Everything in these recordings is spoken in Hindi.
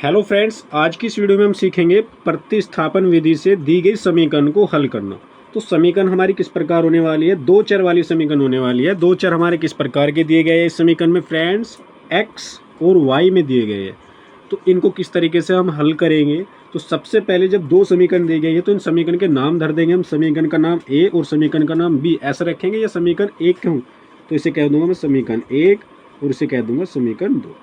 हेलो फ्रेंड्स, आज की इस वीडियो में हम सीखेंगे प्रतिस्थापन विधि से दी गई समीकरण को हल करना। तो समीकरण हमारी किस प्रकार होने वाली है, दो चर वाली समीकरण होने वाली है। दो चर हमारे किस प्रकार के दिए गए हैं इस समीकरण में फ्रेंड्स, x और y में दिए गए हैं। तो इनको किस तरीके से हम हल करेंगे। तो सबसे पहले जब दो समीकरण दी गई है तो इन समीकरण के नाम धर देंगे हम। समीकरण का नाम a और समीकरण का नाम b ऐसा रखेंगे। या समीकरण एक क्यों, तो इसे कह दूंगा मैं समीकरण एक और इसे कह दूंगा समीकरण दो।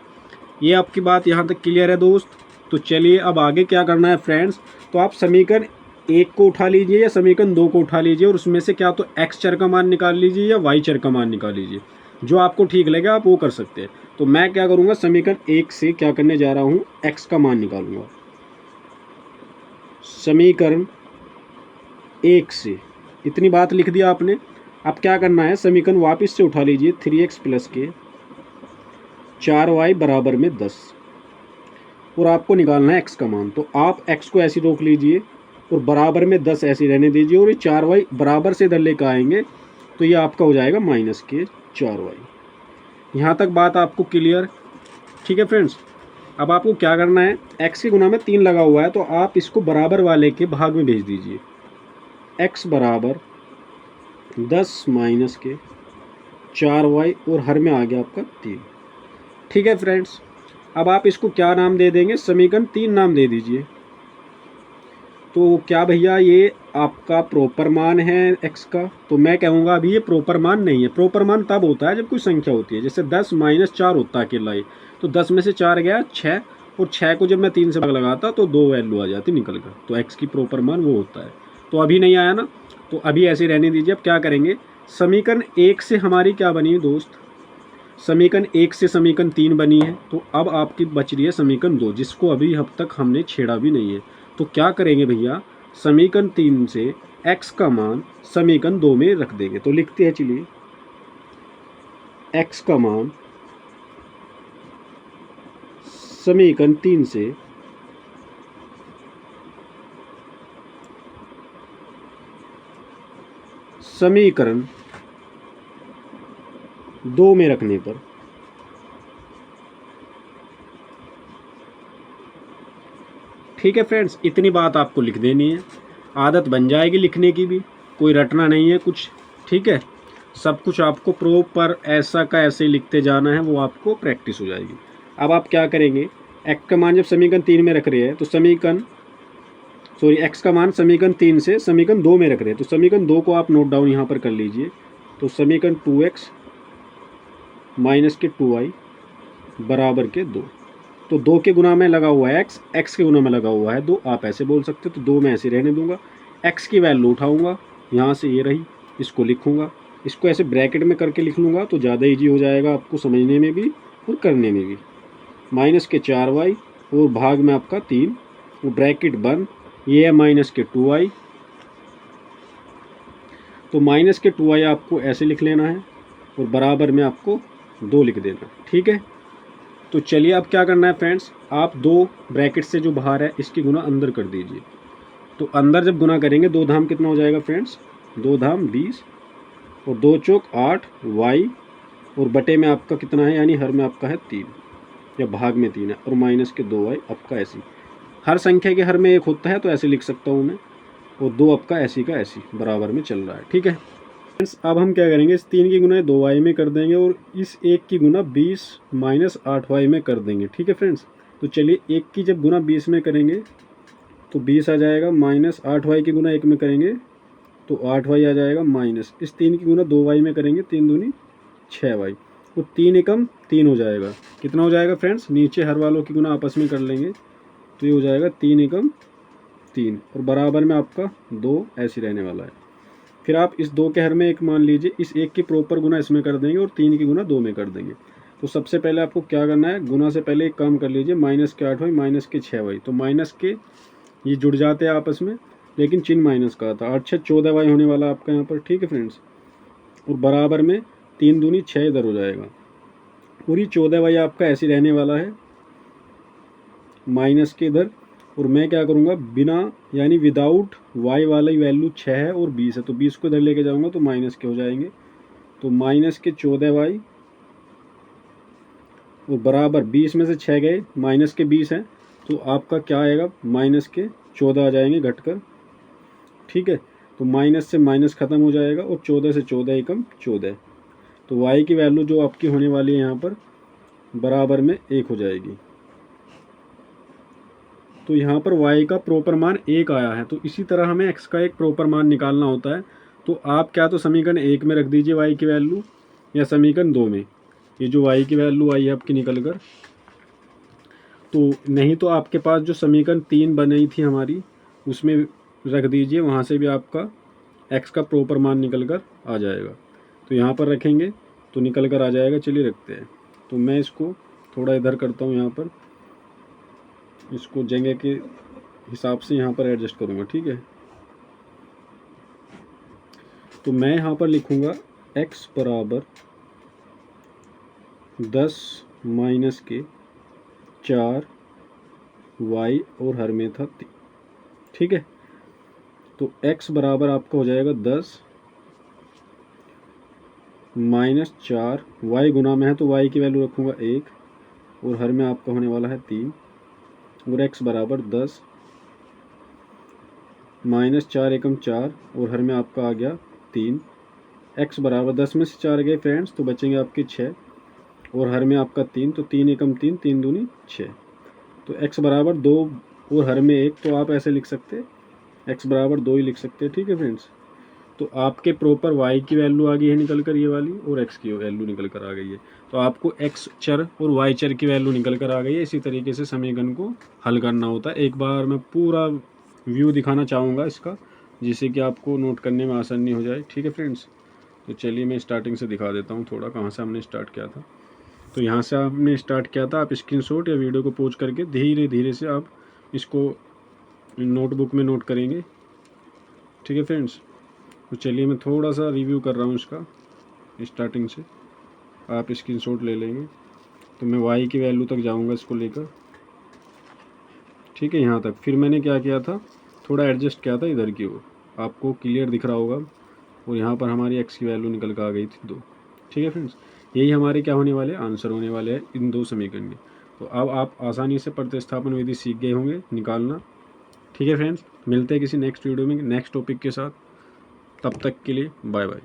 ये आपकी बात यहाँ तक क्लियर है दोस्त। तो चलिए अब आगे क्या करना है फ्रेंड्स। तो आप समीकरण एक को उठा लीजिए या समीकरण दो को उठा लीजिए और उसमें से क्या तो x चर का मान निकाल लीजिए या y चर का मान निकाल लीजिए। जो आपको ठीक लगेगा आप वो कर सकते हैं। तो मैं क्या करूँगा, समीकरण एक से क्या करने जा रहा हूँ, x का मान निकालूंगा। समीकरण एक से इतनी बात लिख दिया आपने। अब क्या करना है, समीकरण वापस से उठा लीजिए। 3x प्लस के 4y बराबर में 10 और आपको निकालना है x का मान। तो आप x को ऐसे रोक लीजिए और बराबर में 10 ऐसे रहने दीजिए और ये 4y बराबर से इधर लेकर आएंगे तो ये आपका हो जाएगा माइनस के 4y। यहाँ तक बात आपको क्लियर, ठीक है फ्रेंड्स। अब आपको क्या करना है, x के गुना में 3 लगा हुआ है तो आप इसको बराबर वाले के भाग में भेज दीजिए। x बराबर 10 माइनस के 4y और हर में आ गया आपका 3। ठीक है फ्रेंड्स। अब आप इसको क्या नाम दे देंगे, समीकरण 3 नाम दे दीजिए। तो क्या भैया ये आपका प्रॉपर मान है x का, तो मैं कहूँगा अभी ये प्रॉपर मान नहीं है। प्रॉपर मान तब होता है जब कोई संख्या होती है, जैसे 10 माइनस 4 होता है अकेला ही। तो 10 में से 4 गया 6 और 6 को जब मैं 3 से भाग लगाता तो 2 वैल्यू आ जाती निकल कर। तो x की प्रॉपर मान वो होता है। तो अभी नहीं आया ना, तो अभी ऐसे रहने दीजिए। अब क्या करेंगे, समीकरण एक से हमारी क्या बनी है दोस्त, समीकरण एक से समीकरण 3 बनी है। तो अब आपकी बच रही है समीकरण दो, जिसको अभी अब तक हमने छेड़ा भी नहीं है। तो क्या करेंगे भैया, समीकरण 3 से x का मान समीकरण 2 में रख देंगे। तो लिखते हैं, चलिए x का मान समीकरण 3 से समीकरण 2 में रखने पर ठीक है फ्रेंड्स, इतनी बात आपको लिख देनी है। आदत बन जाएगी लिखने की भी, कोई रटना नहीं है कुछ। ठीक है, सब कुछ आपको प्रॉपर ऐसा का ऐसे ही लिखते जाना है, वो आपको प्रैक्टिस हो जाएगी। अब आप क्या करेंगे, x का मान जब समीकरण 3 में रख रहे हैं तो x का मान समीकरण 3 से समीकरण 2 में रख रहे हैं। तो समीकरण 2 को आप नोट डाउन यहाँ पर कर लीजिए। तो समीकरण 2x माइनस के 2y बराबर के 2। तो 2 के गुना में लगा हुआ है x के गुना में लगा हुआ है 2, आप ऐसे बोल सकते हो। तो 2 मैं ऐसे रहने दूंगा, x की वैल्यू उठाऊंगा, यहाँ से ये रही, इसको लिखूंगा। इसको ऐसे ब्रैकेट में करके लिख लूँगा तो ज़्यादा ईजी हो जाएगा आपको समझने में भी और करने में भी। माइनस के 4y और भाग में आपका 3 और ब्रैकेट बंद, ये है माइनस के 2y। तो माइनस के 2y आपको ऐसे लिख लेना है और बराबर में आपको 2 लिख देना। ठीक है, तो चलिए अब क्या करना है फ्रेंड्स, आप 2 ब्रैकेट से जो बाहर है इसकी गुना अंदर कर दीजिए। तो अंदर जब गुना करेंगे 2 धाम कितना हो जाएगा फ्रेंड्स, 2 धाम 20 और 2 चौक 8 y और बटे में आपका कितना है, यानी हर में आपका है 3 या भाग में 3 है और माइनस के 2y आपका ऐसी। हर संख्या के हर में एक होता है तो ऐसे लिख सकता हूँ मैं, और 2 आपका ऐसी का ऐसी बराबर में चल रहा है। ठीक है फ्रेंड्स, अब हम क्या करेंगे, इस 3 की गुना 2y में कर देंगे और इस 1 की गुना 20 माइनस 8y में कर देंगे। ठीक है फ्रेंड्स, तो चलिए 1 की जब गुना 20 में करेंगे तो 20 आ जाएगा, माइनस 8y की गुना 1 में करेंगे तो 8y आ जाएगा, माइनस इस 3 की गुना 2y में करेंगे 3 दूनी 6y और 3 एकम 3 हो जाएगा। कितना हो जाएगा फ्रेंड्स, नीचे हर वालों की गुना आपस में कर लेंगे तो ये हो जाएगा 3 एकम 3 और बराबर में आपका 2 ऐसे रहने वाला है। फिर आप इस 2 के हर में 1 मान लीजिए, इस 1 की प्रॉपर गुना इसमें कर देंगे और 3 की गुना 2 में कर देंगे। तो सबसे पहले आपको क्या करना है, गुना से पहले एक काम कर लीजिए, माइनस के 8y माइनस के 6y। तो माइनस के ये जुड़ जाते हैं आपस में, लेकिन चिन्ह माइनस का था। 8 6 14y होने वाला आपका यहाँ पर। ठीक है फ्रेंड्स, और बराबर में 3 दूनी 6 इधर हो जाएगा और ये 14y आपका ऐसे रहने वाला है माइनस के इधर। और मैं क्या करूँगा, बिना यानी विदाउट y वाली वैल्यू 6 है और 20 है तो 20 को इधर लेके जाऊँगा तो माइनस के हो जाएंगे। तो माइनस के 14y और बराबर 20 में से 6 गए, माइनस के 20 हैं तो आपका क्या आएगा, माइनस के 14 आ जाएंगे घटकर, ठीक है। तो माइनस से माइनस ख़त्म हो जाएगा और 14 से 14 एकम 14, तो y की वैल्यू जो आपकी होने वाली है यहाँ पर बराबर में 1 हो जाएगी। तो यहाँ पर y का प्रॉपर मान 1 आया है, तो इसी तरह हमें x का एक प्रॉपर मान निकालना होता है। तो आप क्या तो समीकरण 1 में रख दीजिए y की वैल्यू, या समीकरण 2 में, ये जो y की वैल्यू आई है आपकी निकल कर, तो नहीं तो आपके पास जो समीकरण 3 बनी थी हमारी उसमें रख दीजिए, वहाँ से भी आपका x का प्रॉपर मान निकल कर आ जाएगा। तो यहाँ पर रखेंगे तो निकल कर आ जाएगा। चलिए रखते हैं। तो मैं इसको थोड़ा इधर करता हूँ, यहाँ पर इसको जगह के हिसाब से यहाँ पर एडजस्ट करूँगा, ठीक है। तो मैं यहाँ पर लिखूँगा x बराबर 10 माइनस के 4 y और हर में था 3, ठीक है। तो x बराबर आपका हो जाएगा 10 माइनस 4, y गुना में है तो y की वैल्यू रखूँगा 1 और हर में आपका होने वाला है 3, और x बराबर 10 माइनस 4 एकम 4 और हर में आपका आ गया 3, x बराबर 10 में से 4 गए फ्रेंड्स तो बचेंगे आपके 6 और हर में आपका 3, तो 3 एकम 3, 3 दूनी 6। तो x बराबर 2 और हर में 1, तो आप ऐसे लिख सकते x बराबर 2 ही लिख सकते हैं, ठीक है फ्रेंड्स। तो आपके प्रॉपर y की वैल्यू आ गई है निकल कर ये वाली, और x की वैल्यू निकल कर आ गई है। तो आपको x चर और y चर की वैल्यू निकल कर आ गई है। इसी तरीके से समीकरण को हल करना होता है। एक बार मैं पूरा व्यू दिखाना चाहूँगा इसका, जिससे कि आपको नोट करने में आसानी हो जाए, ठीक है फ्रेंड्स। तो चलिए मैं स्टार्टिंग से दिखा देता हूँ थोड़ा, कहाँ से हमने स्टार्ट किया था। तो यहाँ से आपने स्टार्ट किया था, आप स्क्रीनशॉट या वीडियो को पॉज करके धीरे धीरे से आप इसको नोटबुक में नोट करेंगे, ठीक है फ्रेंड्स। तो चलिए मैं थोड़ा सा रिव्यू कर रहा हूँ इसका स्टार्टिंग से, आप स्क्रीनशॉट ले लेंगे। तो मैं y की वैल्यू तक जाऊँगा इसको लेकर, ठीक है, यहाँ तक। फिर मैंने क्या किया था, थोड़ा एडजस्ट किया था इधर की ओर, आपको क्लियर दिख रहा होगा। और यहाँ पर हमारी x की वैल्यू निकल कर आ गई थी 2, ठीक है फ्रेंड्स। यही हमारे क्या होने वाले आंसर होने वाले हैं इन दो समीकरण के। तो अब आप आसानी से प्रतिस्थापन विधि सीख गए होंगे निकालना, ठीक है फ्रेंड्स। मिलते हैं किसी नेक्स्ट वीडियो में नेक्स्ट टॉपिक के साथ, तब तक के लिए बाय बाय।